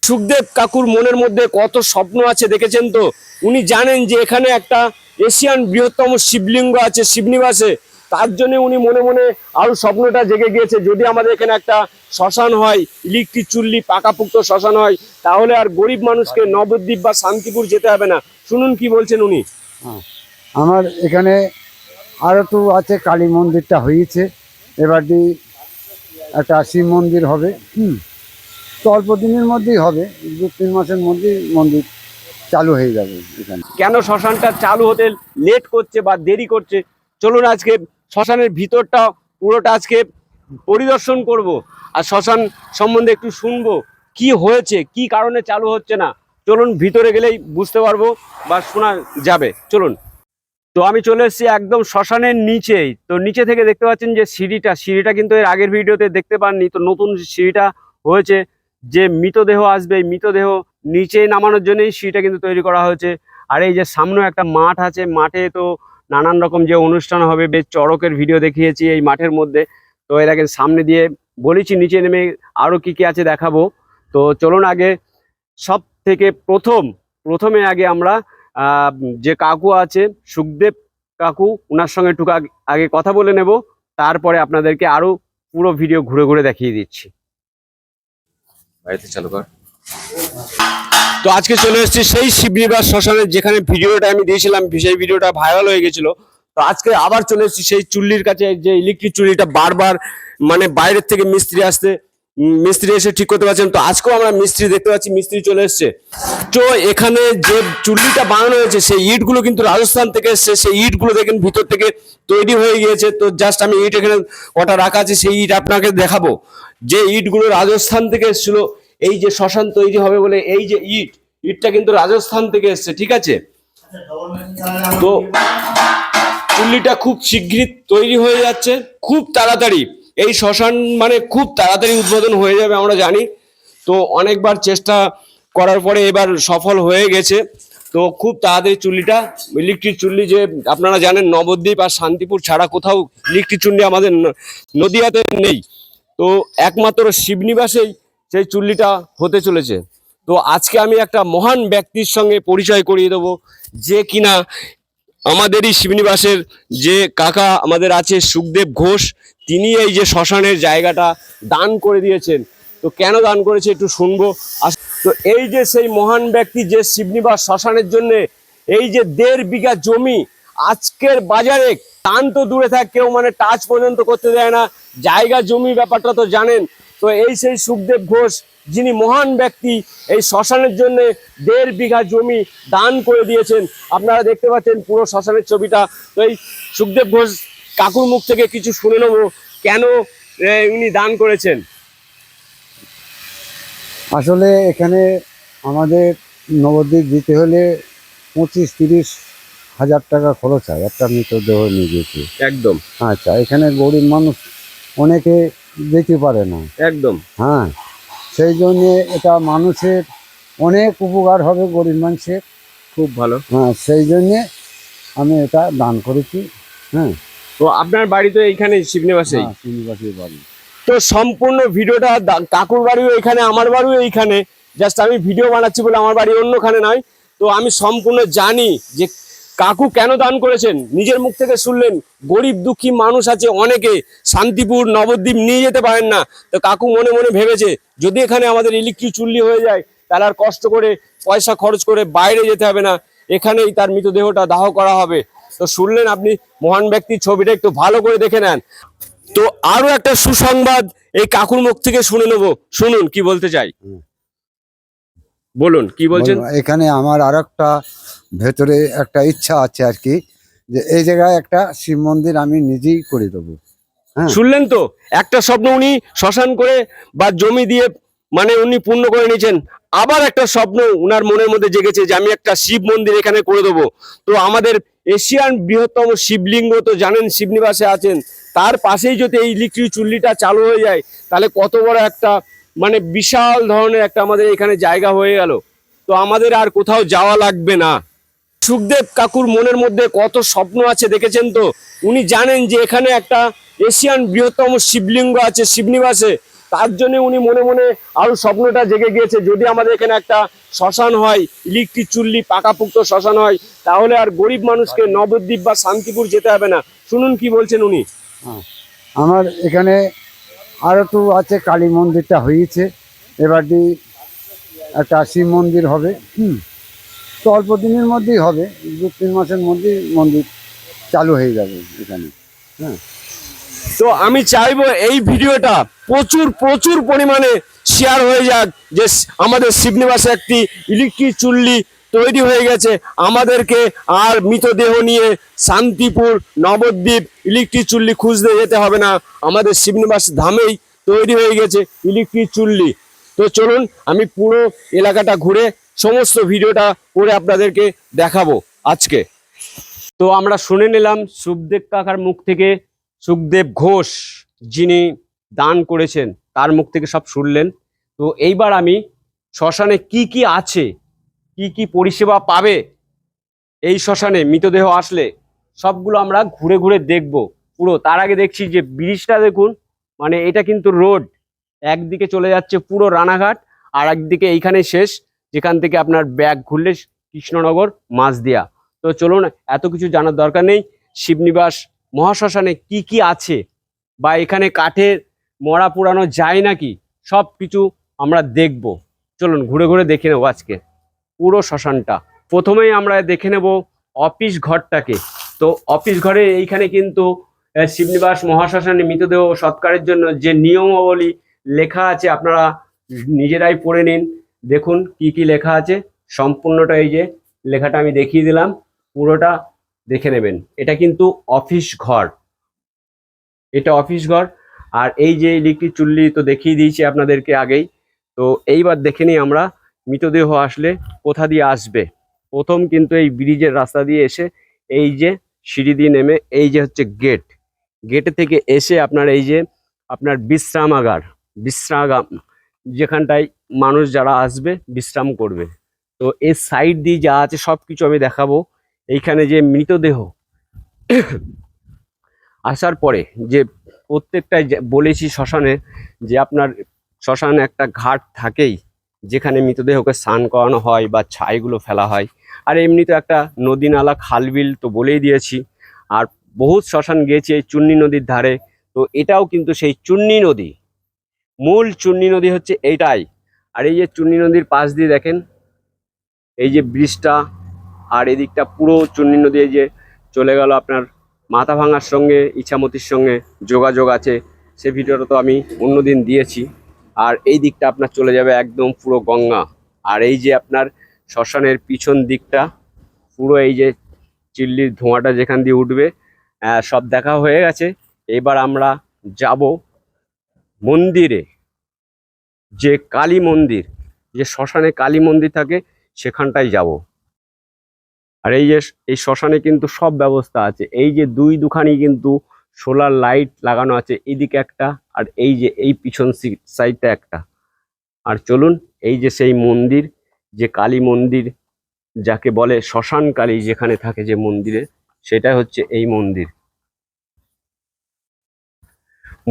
সুখদেব কাকুর মনের মধ্যে কত স্বপ্ন আছে দেখেছেন তো। উনি জানেন যে এখানে একটা এশিয়ান বৃহত্তম শিবলিঙ্গ আছে শিবনিবাসে, তার জন্য উনি মনে মনে আরো স্বপ্নটা জেগে গিয়েছে যদি আমাদের এখানে একটা শ্মশান হয়, ইলেকট্রিক চুল্লি পাকাপুক্ত শ্মশান হয়, তাহলে আর গরিব মানুষকে নবদ্বীপ বা শান্তিপুর যেতে হবে না। শুনুন কি বলছেন উনি। আমার এখানে আরো তো আছে, কালী মন্দিরটা হয়েছে, এবার একটা শিব মন্দির হবে। তো অল্প দিনের মধ্যেই হবে, 2-3 মাসের মধ্যেই মন্দির চালু হয়ে যাবে এখানে। কেন শ্মশানটা চালু হতে লেট করছে বা দেরি করছে, চলুন আজকে শ্মশানের ভিতরটা পুরোটা আজকে পরিদর্শন করব আর শ্মশান সম্বন্ধে একটু শুনবো কি হয়েছে, কি কারণে চালু হচ্ছে না। চলুন ভিতরে গেলেই বুঝতে পারবো বা শোনা যাবে, চলুন। তো আমি চলে এসেছি একদম শ্মশানের নিচেই। তো নিচে থেকে দেখতে পাচ্ছেন যে সিঁড়িটা কিন্তু এর আগের ভিডিওতে দেখতে পাননি। তো নতুন সিঁড়িটা হয়েছে, যে মৃতদেহ আসবে এই মৃতদেহ নিচে নামানোর জন্যই সিঁড়িটা কিন্তু তৈরি করা হয়েছে। আর এই যে সামনে একটা মাঠ আছে, মাঠে তো নানান রকম যে অনুষ্ঠান হবে, বেশ চড়কের ভিডিও দেখিয়েছি এই মাঠের মধ্যে। তো এর আগে সামনে দিয়ে বলেছি নিচে নেমে আরো কি কি আছে দেখাবো। তো চলুন আগে সব থেকে প্রথমে আগে আমরা যে কাকু আছে সুখদেব কাকু, ওনার সঙ্গে একটু আগে কথা বলে নেব, তারপরে আপনাদেরকে আরো পুরো ভিডিও ঘুরে ঘুরে দেখিয়ে দিচ্ছি। বাড়িতে চালু কর। তো আজকে চলে এসেছি সেই শিবনিবাস শ্মশানের যেখানে ভিডিওটা আমি দিয়েছিলাম, সেই ভিডিওটা ভাইরাল হয়ে গেছিল। তো আজকে আবার চলে এসেছি সেই চুল্লির কাছে, যে ইলেকট্রিক চুল্লিটা বারবার মানে বাইরের থেকে মিস্ত্রি এসে ঠিক করতে পারছেন। তো আজকেও আমরা মিস্ত্রি দেখতে পাচ্ছি, মিস্ত্রি চলে এসছে। তো এখানে যে চুল্লিটা বানানো হয়েছে সেই ইটগুলো কিন্তু রাজস্থান থেকে এসছে। সেই ইটগুলো দেখেন ভিতর থেকে তৈরি হয়ে গিয়েছে। তো জাস্ট আমি ইট এখানে কটা রাখা আছে, সেই ইট আপনাকে দেখাবো যে ইটগুলো রাজস্থান থেকে এসেছিল। এই যে শ্মশান তৈরি হবে বলে এই যে ইটটা কিন্তু রাজস্থান থেকে এসছে, ঠিক আছে। তো চুল্লিটা খুব শীঘ্রই তৈরি হয়ে যাচ্ছে, খুব তাড়াতাড়ি এই শ্মশান মানে খুব তাড়াতাড়ি উদ্বোধন হয়ে যাবে আমরা জানি। তো অনেকবার চেষ্টা করার পরে এবার সফল হয়ে গেছে। তো খুব তাড়াতাড়ি চুল্লিটা, ইলেকট্রিক চুল্লি যে আপনারা জানেন নবদ্বীপ আর শান্তিপুর ছাড়া কোথাও ইলেকট্রিক চুল্লি আমাদের নদিয়াতে নেই। তো একমাত্র শিবনিবাসেই সেই চুল্লিটা হতে চলেছে। তো আজকে আমি একটা মহান ব্যক্তির সঙ্গে পরিচয় করিয়ে দেবো, যে কিনা আমাদেরই শিবনিবাসের যে কাকা আমাদের আছে সুখদেব ঘোষ, তিনি এই যে শ্মশানের জায়গাটা দান করে দিয়েছেন। তো কেন দান করেছে একটু শুনবো। তো এই যে সেই মহান ব্যক্তি যে শিবনিবাস শ্মশানের জন্য এই যে 1.5 বিঘা জমি আজকের বাজারে টান তো দূরে থাক, কেউ মানে টাচ পর্যন্ত করতে দেয় না, জায়গা জমি ব্যাপারটা তো জানেন। তো এই সেই সুখদেব ঘোষ, যিনি মহান ব্যক্তি, এই শ্মশানের জন্য 1.5 বিঘা জমি দান করে দিয়েছেন। আপনারা দেখতে পাচ্ছেন পুরো শ্মশানের ছবিটা। তো এই সুখদেব ঘোষ কাকুর মুখ থেকে কিছু শুনে নেবো কেন উনি দান করেছেন। আসলে এখানে আমাদের নবদ্বীপ দিতে হলে 25-30 হাজার টাকা খরচ হয় একটা মৃতদেহ নিয়ে যেতে। একদম। আচ্ছা, এখানে গরিব মানুষ অনেকে যেতে পারে না। একদম। হ্যাঁ, সেই জন্যে এটা মানুষের অনেক উপকার হবে, গরিব মানুষের। খুব ভালো। হ্যাঁ, সেই জন্যে আমি এটা দান করেছি। হ্যাঁ। তো আপনার বাড়ি তো এইখানে শিবনিবাসেই? শিবনিবাসের বাড়ি। তো সম্পূর্ণ ভিডিওটা কাকুর বাড়িও এইখানে, আমার বাড়িও এইখানে, জাস্ট আমি ভিডিও বানাচ্ছি বলে আমার বাড়ি অন্যখানে নয়। তো আমি সম্পূর্ণ জানি যে কাকু কেন দান করেছেন, নিজের মুখ থেকে শুনলেন। গরিব দুঃখী মানুষ আছে অনেকে, শান্তিপুর নবদ্বীপ নিয়ে যেতে পারেন না। তো কাকু মনে মনে ভেবেছে যদি এখানে আমাদের ইলেকট্রিক চুল্লি হয়ে যায় তাহলে আর কষ্ট করে পয়সা খরচ করে বাইরে যেতে হবে না, এখানেই তার মৃতদেহটা দাহ করা হবে। তো শুনলেন আপনি মহান ব্যক্তির ছবিটা একটু ভালো করে দেখে নেন। তো আরো একটা সুসংবাদ এই কাকুর মুখ থেকে শুনে নেবো, শুনুন কি বলতে চাই। বলুন কি বলছেন। এখানে আমার আর একটা ভেতরে একটা ইচ্ছা আছে আর কি, যে এই জায়গায় একটা শিব মন্দির আমি নিজেই করে দেবো। হ্যাঁ, শুনলেন তো, একটা স্বপ্ন উনি শ্মশান করে বা জমি দিয়ে মানে উনি পূর্ণ করে নিয়েছেন। আবার একটা স্বপ্ন উনার মনের মধ্যে জেগেছে যে আমি একটা শিব মন্দির এখানে করে দেবো। তো আমাদের এশিয়ান বৃহত্তম শিবলিঙ্গ তো জানেন শিবনিবাসে আছেন, তার পাশেই যদি এই ইলেকট্রিক চুল্লিটা চালু হয়ে যায় তাহলে কত বড় একটা মানে বিশাল ধরনের একটা আমাদের এখানে জায়গা হয়ে গেল। তো আমাদের আর কোথাও যাওয়া লাগবে না। সুখদেব কাকুর মনের মধ্যে কত স্বপ্ন আছে দেখেছেন তো। উনি জানেন যে এখানে একটা এশিয়ান বৃহত্তম শিবলিঙ্গ আছে শিবনিবাসে, তার জন্য উনি মনে মনে আরো স্বপ্নটা জেগে গিয়েছে, যদি আমাদের এখানে একটা শ্মশান হয়, ইলেকট্রিক চুল্লি পাকাপুক্ত শ্মশান হয়, তাহলে আর গরিব মানুষকে নবদ্বীপ বা শান্তিপুর যেতে হবে না। শুনুন কি বলছেন উনি। হ্যাঁ, আমার এখানে আরও তো আছে, কালী মন্দিরটা হয়েছে, এবারটি একটা শিব মন্দির হবে। তো অল্প দিনের মধ্যেই হবে, 2-3 মাসের মধ্যেই মন্দির চালু হয়ে যাবে এখানে। হ্যাঁ, তো আমি চাইবো এই ভিডিওটা প্রচুর প্রচুর পরিমাণে শেয়ার হয়ে যাক, যে আমাদের শিবনিবাসে একটি ইলেকট্রিক চুল্লি তৈরি হয়ে গেছে। আমাদেরকে আর মৃতদেহ নিয়ে শান্তিপুর নবদ্বীপ ইলেকট্রিক চুল্লি খুঁজতে যেতে হবে না, আমাদের শিবনিবাস ধামেই তৈরি হয়ে গেছে ইলেকট্রিক চুল্লি। তো চলুন আমি পুরো এলাকাটা ঘুরে সমস্ত ভিডিওটা করে আপনাদেরকে দেখাবো আজকে। তো আমরা শুনে নিলাম সুখদেব কাকার মুখ থেকে, সুখদেব ঘোষ যিনি দান করেছেন তার মুখ থেকে সব শুনলেন। তো এইবার আমি শ্মশানে কি কি আছে, কি কি পরিষেবা পাবে এই শ্মশানে মৃতদেহ আসলে, সবগুলো আমরা ঘুরে ঘুরে দেখব পুরো। তার আগে দেখছি যে ব্রিজটা দেখুন, মানে এটা কিন্তু রোড, একদিকে চলে যাচ্ছে পুরো রানাঘাট, আর একদিকে এইখানে শেষ, যেখান থেকে আপনার ব্যাগ ঘুরলে কৃষ্ণনগর মাঝদিয়া। তো চলুন, এত কিছু জানার দরকার নেই, শিবনিবাস মহাশ্মশানে কি কি আছে বা এখানে কাঠের মরা পুরানো যায় নাকি, সব কিছু আমরা দেখব। চলুন ঘুরে ঘুরে দেখে নেবো আজকে পুরো শ্মশানটা। প্রথমেই আমরা দেখে নেব অফিস ঘরটাকে। তো অফিস ঘরে এইখানে কিন্তু শিবনিবাস মহাশ্মশানে মৃতদেহ সৎকারের জন্য যে নিয়মাবলী লেখা আছে, আপনারা নিজেরাই পড়ে নিন, দেখুন কি কি লেখা আছে সম্পূর্ণটা। এই যে লেখাটা আমি দেখিয়ে দিলাম, পুরোটা দেখে নেবেন। এটা কিন্তু অফিস ঘর, এটা অফিস ঘর। আর এই যে ইলেকট্রিক চুল্লি তো দেখিয়ে দিয়েছি আপনাদেরকে আগেই। তো এইবার দেখে নিই আমরা মৃতদেহ আসলে কোথা দিয়ে আসবে। প্রথম কিন্তু এই ব্রিজের রাস্তা দিয়ে এসে এই যে সিঁড়ি দিয়ে নেমে এই যে হচ্ছে গেট, গেটে থেকে এসে আপনার এই যে আপনার বিশ্রামাগার, বিশ্রাম যেখানটায় মানুষ যারা আসবে বিশ্রাম করবে। তো এর সাইড দিয়ে যা আছে সব কিছু আমি দেখাবো। এইখানে যে মৃতদেহ আসার পরে যে প্রত্যেকটাই বলেছি শ্মশানে, যে আপনার শ্মশানে একটা ঘাট থাকেই, যেখানে মৃতদেহকে স্নান করানো হয় বা ছাইগুলো ফেলা হয়। আর এমনি তো একটা নদী নালা খালবিল তো বলেই দিয়েছি। আর বহুত শ্মশান গিয়েছি এই চুন্নি নদীর ধারে, তো এটাও কিন্তু সেই চুন্নি নদী, মূল চুন্নি নদী হচ্ছে এইটাই। আর এই যে চুন্নি নদীর পাশ দিয়ে দেখেন এই যে ব্রিজটা, আর এদিকটা পুরো চুন্নি নদী এই যে চলে গেল আপনার মাথা ভাঙার সঙ্গে ইছামতির সঙ্গে যোগাযোগ আছে, সে ভিডিওটা তো আমি অন্যদিন দিয়েছি। আর এই দিকটা আপনার চলে যাবে একদম পুরো গঙ্গা। আর এই যে আপনার শ্মশানের পিছন দিকটা পুরো এই যে চিল্লির ধোঁয়াটা যেখান দিয়ে উঠবে, সব দেখা হয়ে গেছে। এবার আমরা যাব মন্দিরে, যে কালী মন্দির, যে শ্মশানে কালী মন্দির থাকে সেখানটাই যাব। আর এই যে এই শ্মশানে কিন্তু সব ব্যবস্থা আছে, এই যে দুখানি কিন্তু সোলার লাইট লাগানো আছে, এইদিকে একটা আর এই যে এই পিছন সাইডটা একটা। আর চলুন এই যে সেই মন্দির, যে কালী মন্দির যাকে বলে শ্মশান কালী যেখানে থাকে যে মন্দিরে, সেটা হচ্ছে এই মন্দির।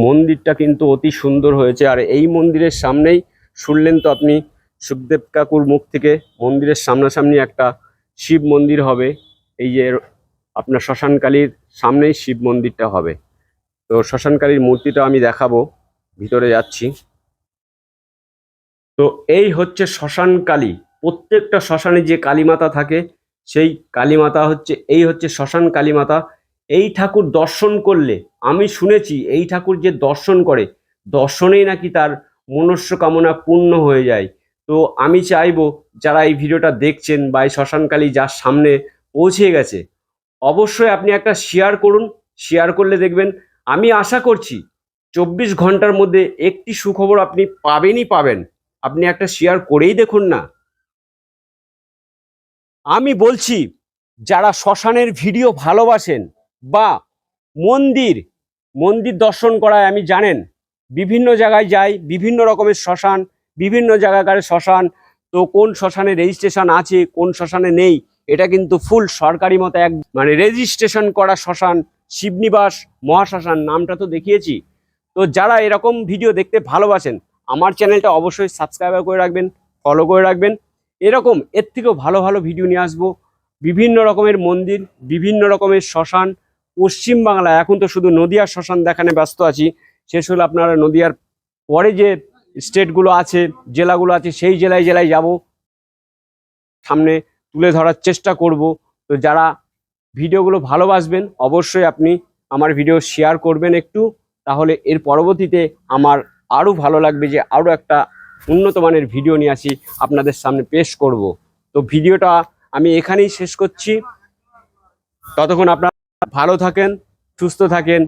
মন্দিরটা কিন্তু অতি সুন্দর হয়েছে। আর এই মন্দিরের সামনেই শুনলেন তো আপনি সুখদেব কাকুর মুখ থেকে, মন্দিরের সামনাসামনি একটা শিব মন্দির হবে। এই যে আপনার শ্মশানকালীর সামনেই শিব মন্দিরটা হবে। তো শ্মশানকালীর মূর্তিটা আমি দেখাবো, ভিতরে যাচ্ছি। তো এই হচ্ছে শ্মশানকালী। প্রত্যেকটা শ্মশানে যে কালীমাতা থাকে সেই কালীমাতা হচ্ছে, এই হচ্ছে শ্মশান কালীমাতা। এই ঠাকুর দর্শন করলে, আমি শুনেছি এই ঠাকুর যে দর্শন করে, দর্শনেই নাকি তার মনস্কামনা পূর্ণ হয়ে যায়। তো আমি চাইবো যারা এই ভিডিওটা দেখছেন বা এই শ্মশানকালী যার সামনে পৌঁছে গেছে, অবশ্যই আপনি একটা শেয়ার করুন। শেয়ার করলে দেখবেন, আমি আশা করছি 24 ঘন্টার মধ্যে একটি সুখবর আপনি পাবেনই পাবেন। আপনি একটা শেয়ার করেই দেখুন না। আমি বলছি যারা শ্মশানের ভিডিও ভালোবাসেন বা মন্দির মন্দির দর্শন করায়, আমি জানেন বিভিন্ন জায়গায় যাই, বিভিন্ন রকমের শ্মশান, বিভিন্ন জায়গাকার শ্মশান। তো কোন শ্মশানে রেজিস্ট্রেশন আছে কোন শ্মশানে নেই, এটা কিন্তু ফুল সরকারি মতো মানে রেজিস্ট্রেশন করা শ্মশান শিবনিবাস মহাশ্মশান, নামটা তো দেখিয়েছি। তো যারা এরকম ভিডিও দেখতে ভালোবাসেন আমার চ্যানেলটা অবশ্যই সাবস্ক্রাইব করে রাখবেন, ফলো করে রাখবেন। এরকম এর থেকেও ভালো ভালো ভিডিও নিয়ে আসবো। বিভিন্ন রকমের মন্দির, বিভিন্ন রকমের শ্মশান। পশ্চিমবাংলায় এখন তো শুধু নদিয়ার শ্মশান দেখানে ব্যস্ত আছি, শেষ হলে আপনারা নদিয়ার পরে যে স্টেটগুলো আছে, জেলাগুলো আছে, সেই জেলায় জেলায় যাব, সামনে তুলে ধরার চেষ্টা করব। তো যারা ভিডিওগুলো ভালোবাসবেন অবশ্যই আপনি আমার ভিডিও শেয়ার করবেন একটু, তাহলে এর পরবর্তীতে আমার আরও ভালো লাগবে যে আরও একটা উন্নত মানের ভিডিও নিয়ে আসি আপনাদের সামনে পেশ করব। তো ভিডিওটা আমি এখানেই শেষ করছি। ততক্ষণ আপনারা ভালো থাকেন, সুস্থ থাকেন।